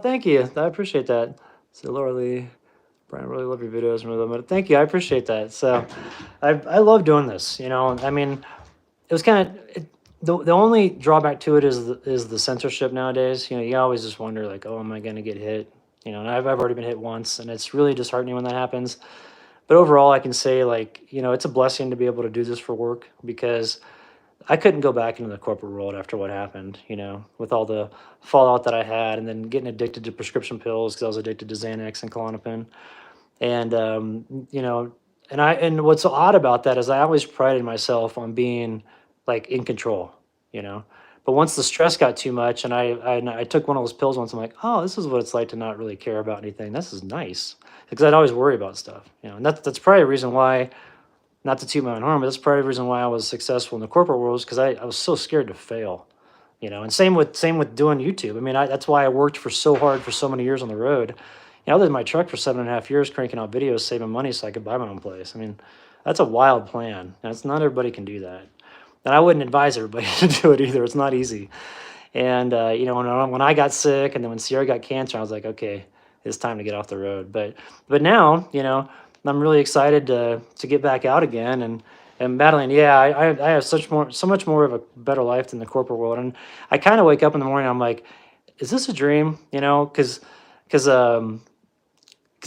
Thank you. I appreciate that. So Laura Lee, Brian, really love your videos. Really love it. Thank you. I appreciate that. So I love doing this. I mean, it was kind of the only drawback to it is the censorship nowadays. You always just wonder like, oh, am I going to get hit? And I've already been hit once, and it's really disheartening when that happens. But overall, I can say like, it's a blessing to be able to do this for work because I couldn't go back into the corporate world after what happened, with all the fallout that I had and then getting addicted to prescription pills because I was addicted to Xanax and Klonopin. And, and what's so odd about that is I always prided myself on being like in control, you know. But once the stress got too much and I took one of those pills once, I'm like, oh, this is what it's like to not really care about anything. This is nice because I'd always worry about stuff, and that's probably a reason why, not to toot my own horn, but that's probably the reason why I was successful in the corporate world is because I was so scared to fail, and same with doing YouTube. I mean, that's why I worked for so hard for so many years on the road. I lived in my truck for 7.5 years, cranking out videos, saving money so I could buy my own place. I mean, that's a wild plan. That's not everybody can do that, and I wouldn't advise everybody to do it either. It's not easy. And when I got sick, and then when Sierra got cancer, I was like, okay, it's time to get off the road. But now, I'm really excited to get back out again and battling. Yeah, I have so much more of a better life than the corporate world, and I kind of wake up in the morning. I'm like, is this a dream? Because I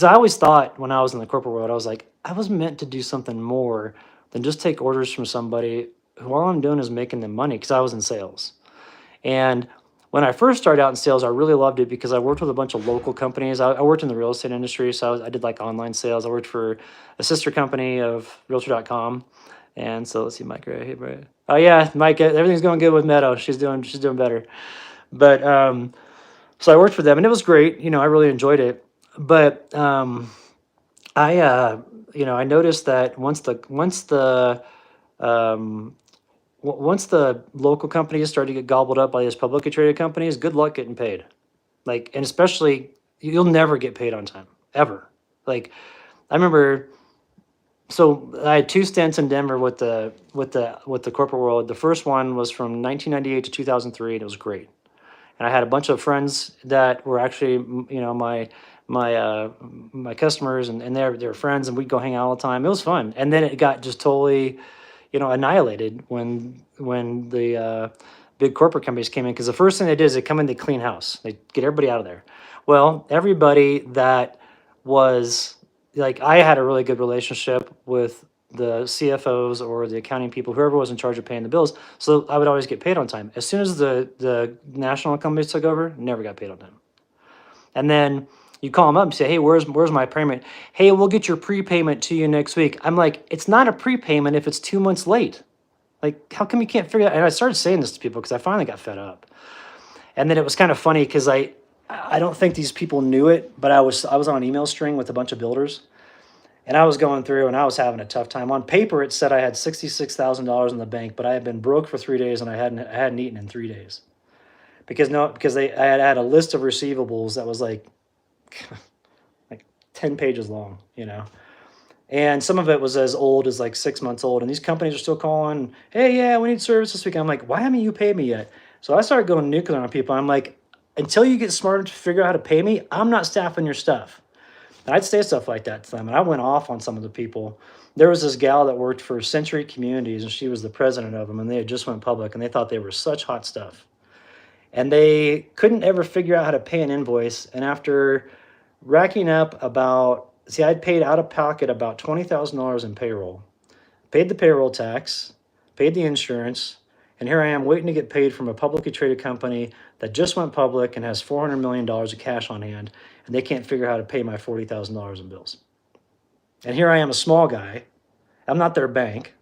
always thought when I was in the corporate world, I was like, I was meant to do something more than just take orders from somebody who all I'm doing is making them money because I was in sales. And when I first started out in sales, I really loved it because I worked with a bunch of local companies. I worked in the real estate industry, so I did like online sales. I worked for a sister company of Realtor.com. And so let's see, Mike, right here, right? Oh yeah, Mike, everything's going good with Meadow. She's doing better. But so I worked for them, and it was great. I really enjoyed it. But I I noticed that um, once the local companies started to get gobbled up by these publicly traded companies, good luck getting paid. Like, and especially you'll never get paid on time ever. Like, I remember, so I had two stints in Denver with the corporate world. The first one was from 1998 to 2003, and it was great. And I had a bunch of friends that were actually, my customers, and they're friends, and we'd go hang out all the time. It was fun. And then it got just totally, annihilated when the big corporate companies came in, because the first thing they did is they come in, they clean house, they get everybody out of there. Well, everybody that was like, I had a really good relationship with the CFOs or the accounting people, whoever was in charge of paying the bills. So I would always get paid on time. As soon as the national companies took over, never got paid on time. And then you call them up and say, hey, where's my payment? Hey, we'll get your prepayment to you next week. I'm like, it's not a prepayment if it's 2 months late. Like, how come you can't figure that? And I started saying this to people because I finally got fed up. And then it was kind of funny because I don't think these people knew it, but I was on an email string with a bunch of builders, and I was going through and I was having a tough time. On paper, it said I had $66,000 in the bank, but I had been broke for 3 days and I hadn't eaten in 3 days because no because I had a list of receivables that was like 10 pages long, and some of it was as old as like 6 months old. And these companies are still calling, hey, yeah, we need service this week. I'm like, why haven't you paid me yet? So I started going nuclear on people. I'm like, until you get smart to figure out how to pay me, I'm not staffing your stuff. And I'd say stuff like that to them. And I went off on some of the people. There was this gal that worked for Century Communities, and she was the president of them. And they had just went public, and they thought they were such hot stuff. And they couldn't ever figure out how to pay an invoice. And after racking up I'd paid out of pocket about $20,000 in payroll, paid the payroll tax, paid the insurance, and here I am waiting to get paid from a publicly traded company that just went public and has $400 million of cash on hand, and they can't figure out how to pay my $40,000 in bills. And here I am, a small guy. I'm not their bank,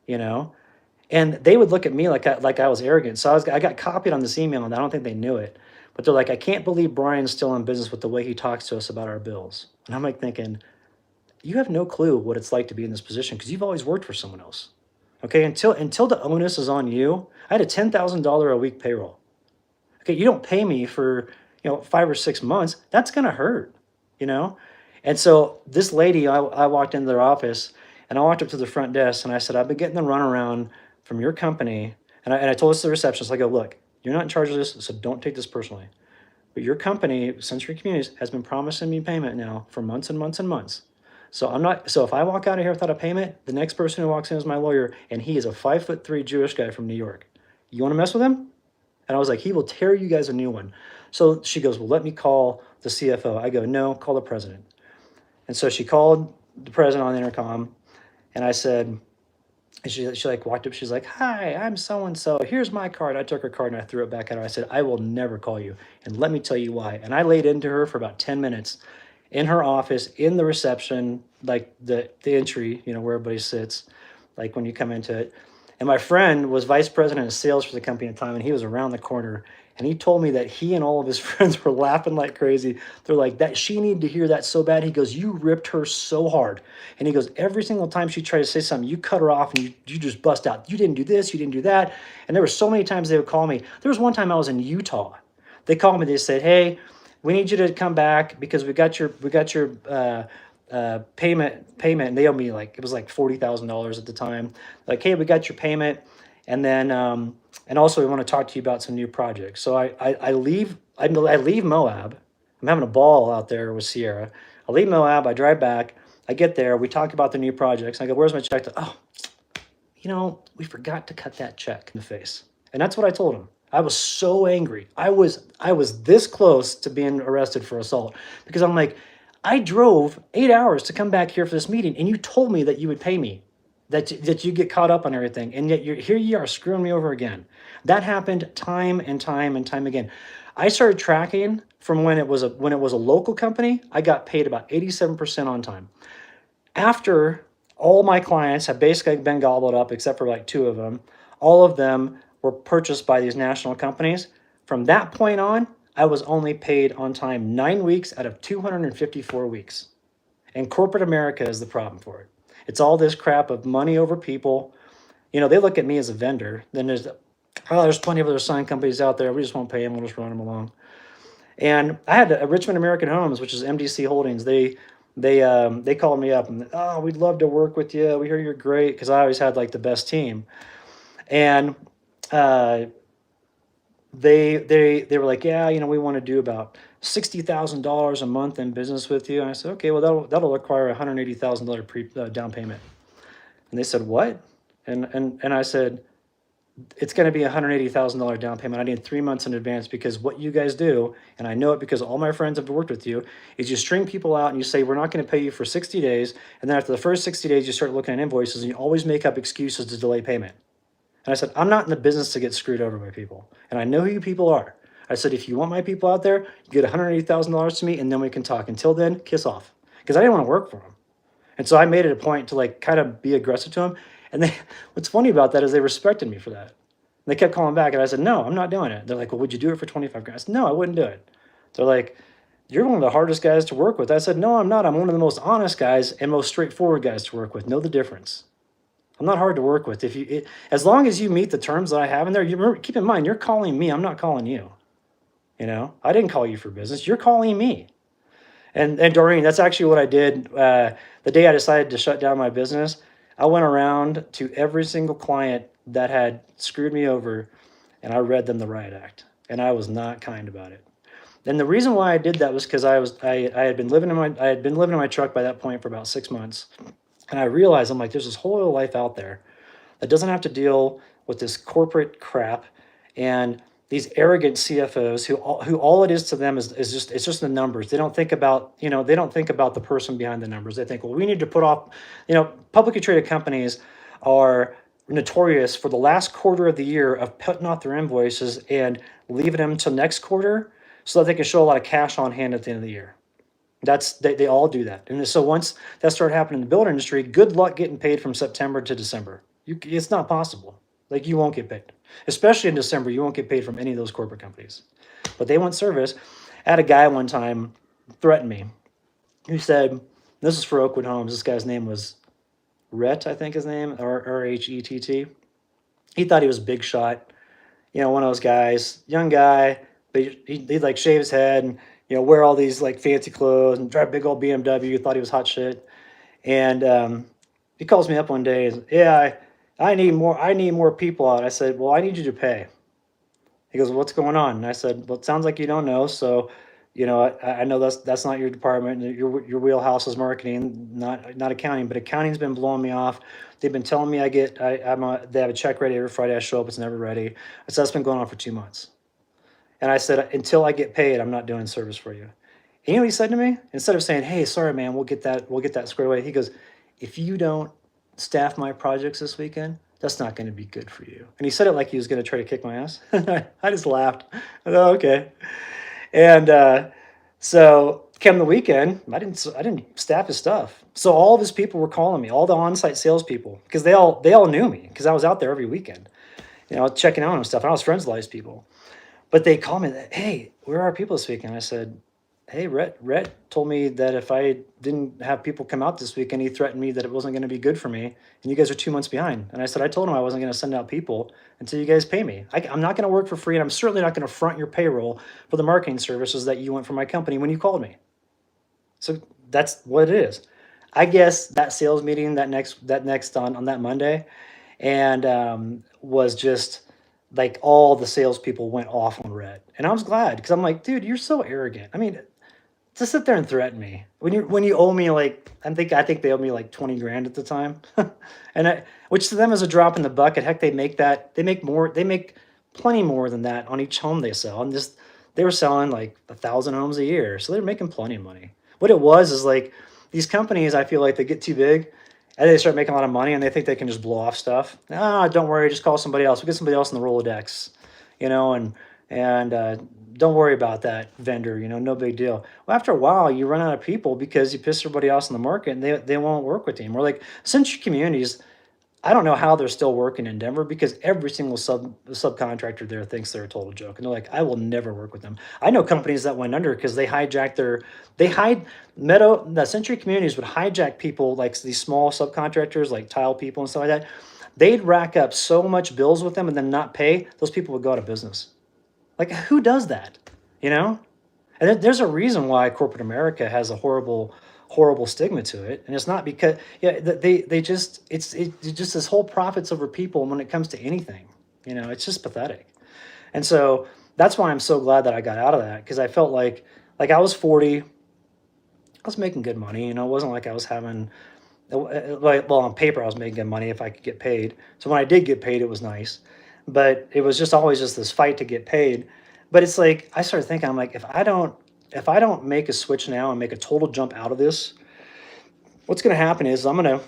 you know, and they would look at me like I was arrogant. So I got copied on this email, and I don't think they knew it. But they're like, I can't believe Brian's still in business with the way he talks to us about our bills. And I'm like thinking, you have no clue what it's like to be in this position because you've always worked for someone else. Okay, until the onus is on you. I had a $10,000 a week payroll. Okay, you don't pay me for 5 or 6 months. That's gonna hurt, you know. And so this lady, I walked into their office, and I walked up to the front desk, and I said, I've been getting the runaround from your company, and I told this to the receptionist. I go, look, you're not in charge of this, so don't take this personally. but your company, Century Communities, has been promising me payment now for months and months and months. So I'm not. So if I walk out of here without a payment, the next person who walks in is my lawyer, and he is a 5'3" Jewish guy from New York. You want to mess with him? And I was like, he will tear you guys a new one. So she goes, well, let me call the CFO. I go, no, call the president. And so she called the president on the intercom, and I said, and she like walked up. She's like, "Hi, I'm so and so. Here's my card." I took her card and I threw it back at her. I said, "I will never call you, and let me tell you why." And I laid into her for about 10 minutes in her office, in the reception, like the entry, where everybody sits, like when you come into it. And my friend was vice president of sales for the company at the time, and he was around the corner. And he told me that he and all of his friends were laughing like crazy. They're like, that she needed to hear that so bad. He goes, you ripped her so hard. And he goes, every single time she tried to say something, you cut her off and you just bust out. You didn't do this, you didn't do that. And there were so many times they would call me. There was one time I was in Utah. They called me, they said, hey, we need you to come back because we got your payment, and they owe me like, it was like $40,000 at the time. Like, hey, we got your payment. And then, and also we want to talk to you about some new projects. So I leave Moab. I'm having a ball out there with Sierra. I leave Moab, I drive back, I get there, we talk about the new projects. I go, where's my check? Oh, we forgot to cut that check in the face. And that's what I told him. I was so angry. I was this close to being arrested for assault because I'm like, I drove 8 hours to come back here for this meeting, and you told me that you would pay me, that you get caught up on everything, and yet here you are screwing me over again. That happened time and time and time again. I started tracking from when it was a local company. I got paid about 87% on time. After all my clients have basically been gobbled up, except for like 2 of them, all of them were purchased by these national companies. From that point on, I was only paid on time 9 weeks out of 254 weeks. And corporate America is the problem for it. It's all this crap of money over people. They look at me as a vendor. Then there's plenty of other sign companies out there. We just won't pay them. We'll just run them along. And I had a Richmond American Homes, which is MDC Holdings. They called me up and, oh, we'd love to work with you. We hear you're great, because I always had like the best team. And they were like, yeah, we want to do about $60,000 a month in business with you. And I said, okay, well that'll require a $180,000 down payment. And they said, what? And I said, it's going to be a $180,000 down payment. I need 3 months in advance, because what you guys do, and I know it because all my friends have worked with you, is you string people out and you say, we're not going to pay you for 60 days. And then after the first 60 days, you start looking at invoices and you always make up excuses to delay payment. And I said, I'm not in the business to get screwed over by people. And I know who you people are. I said, if you want my people out there, you get $180,000 to me, and then we can talk. Until then, kiss off. Because I didn't want to work for them. And so I made it a point to like kind of be aggressive to them. And what's funny about that is they respected me for that. And they kept calling back, and I said, no, I'm not doing it. They're like, well, would you do it for 25 grand? I said, no, I wouldn't do it. They're like, you're one of the hardest guys to work with. I said, no, I'm not. I'm one of the most honest guys and most straightforward guys to work with. Know the difference. I'm not hard to work with. As long as you meet the terms that I have in there, keep in mind, you're calling me. I'm not calling you. I didn't call you for business. You're calling me. And Doreen, that's actually what I did the day I decided to shut down my business. I went around to every single client that had screwed me over, and I read them the riot act, and I was not kind about it. And the reason why I did that was because I had been living in my truck by that point for about 6 months. And I realized, I'm like, there's this whole other life out there that doesn't have to deal with this corporate crap and these arrogant CFOs who all it is to them is just the numbers. They don't think about, the person behind the numbers. They think, well, we need to put off, publicly traded companies are notorious for the last quarter of the year of putting off their invoices and leaving them till next quarter so that they can show a lot of cash on hand at the end of the year. They all do that. And so once that started happening in the builder industry, good luck getting paid from September to December. It's not possible. Like, you won't get paid. Especially in December, you won't get paid from any of those corporate companies. But they want service. I had a guy one time threaten me who said, this is for Oakwood Homes. This guy's name was Rhett, I think his name, or R-H-E-T-T. He thought he was a big shot. One of those guys, young guy, but he'd like shave his head and wear all these like fancy clothes and drive a big old BMW, thought he was hot shit. And he calls me up one day and, yeah, I need more people out. I said, well, I need you to pay. He goes, "What's going on?" And I said, "Well, it sounds like you don't know. So, I know that's not your department. Your wheelhouse is marketing, not accounting. But accounting's been blowing me off. They've been telling me they have a check ready every Friday. I show up, it's never ready. I said that's been going on for 2 months. And I said, until I get paid, I'm not doing service for you. And you know what he said to me? Instead of saying, "Hey, sorry, man, we'll get that squared away," he goes, "If you don't staff my projects this weekend, that's not going to be good for you." And he said it like he was going to try to kick my ass. I just laughed. I thought, okay. And so came the weekend, I didn't staff his stuff. So all of his people were calling me, all the on-site salespeople, because they all knew me because I was out there every weekend, checking out on stuff. And I was friends with all these people. But they called me that, "Hey, where are our people this weekend?" I said, "Hey, Rhett told me that if I didn't have people come out this weekend, he threatened me that it wasn't going to be good for me. And you guys are 2 months behind." And I said, "I told him I wasn't going to send out people until you guys pay me. I'm not going to work for free. And I'm certainly not going to front your payroll for the marketing services that you want from my company when you called me." So that's what it is. I guess that sales meeting that next on that Monday, and was just like all the salespeople went off on Red, and I was glad because I'm like, dude, you're so arrogant. I mean, to sit there and threaten me when you owe me like I think they owe me like 20 grand at the time, which to them is a drop in the bucket. Heck, they make plenty more than that on each home they sell, and just they were selling like 1,000 homes a year, so they're making plenty of money. What it was is like these companies, I feel like they get too big and they start making a lot of money and they think they can just blow off stuff. Ah, don't worry, just call somebody else. We'll get somebody else in the Rolodex, and don't worry about that vendor, no big deal. Well, after a while, you run out of people because you piss everybody else in the market and they won't work with you anymore. Like Century Communities, I don't know how they're still working in Denver because every single subcontractor there thinks they're a total joke, and they're like, "I will never work with them." I know companies that went under because they hide Meadow, the Century Communities would hijack people like these small subcontractors, like tile people and stuff like that. They'd rack up so much bills with them and then not pay. Those people would go out of business. Like, who does that? You know? And there's a reason why corporate America has a horrible stigma to it, and it's not because they just it's just this whole profits over people when it comes to anything. It's just pathetic. And so that's why I'm so glad that I got out of that because I felt like I was 40, I was making good money. It wasn't like I was having like, well, on paper I was making good money if I could get paid. So when I did get paid, it was nice, but it was just always just this fight to get paid. But it's like I started thinking, I'm like, if I don't make a switch now and make a total jump out of this, what's going to happen is I'm going to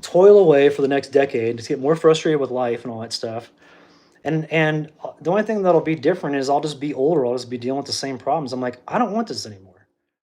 toil away for the next decade to get more frustrated with life and all that stuff. And the only thing that'll be different is I'll just be older. I'll just be dealing with the same problems. I'm like, I don't want this anymore.